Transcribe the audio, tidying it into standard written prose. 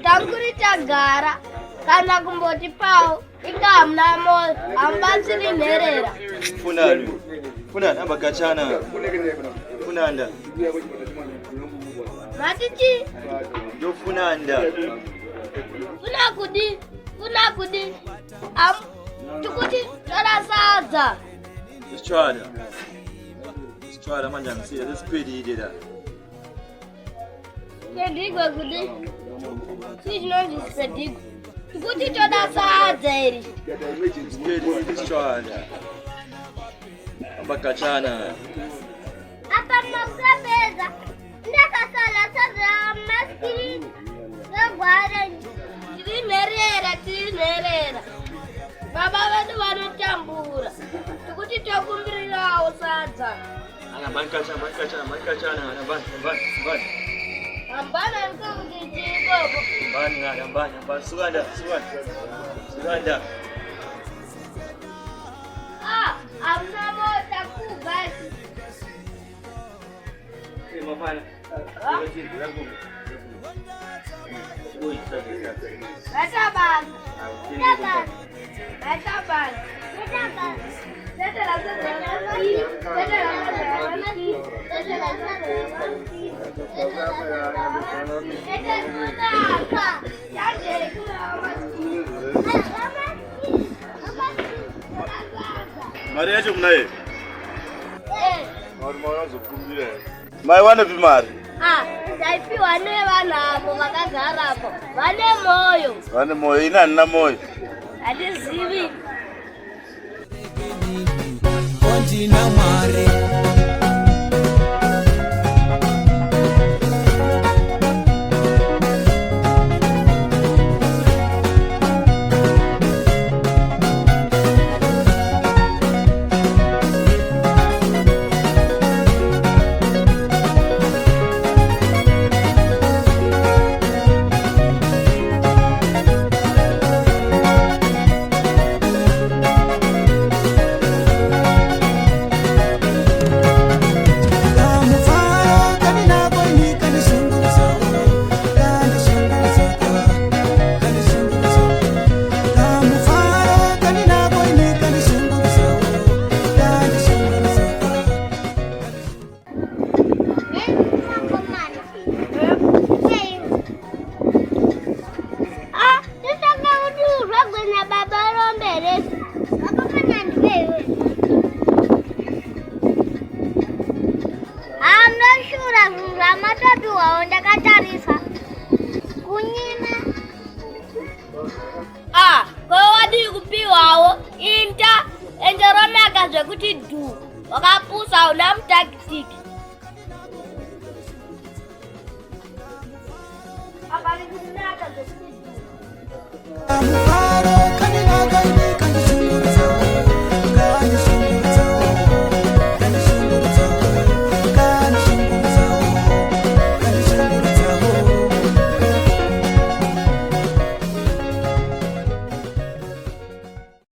Tanguri chagara kana kumboti pao ikamna moyo ambatsiri nherera funana ambagachana funanda matichi ndofunanda funa kudi tukuti torasadza sichwada manje angisiya lesiphelile Sedigwe kudi sichinonzi sedigwe tukuti todasadza iri sichwada ambagachana apa makusapedza ndakasala sadza maskiri negware tiri nherera baba vedu vanotambura tukuti tokumbirirawo sadza ambana nkokukichikopo ambani suganda amna mota kubasi mari yacho kunaye mai wane vimari ndaipiwa nevanhavo vakagarapo vane moyo ina hanina moyo hatizivi ondina mwari kuti du wakapusa una mutagitiki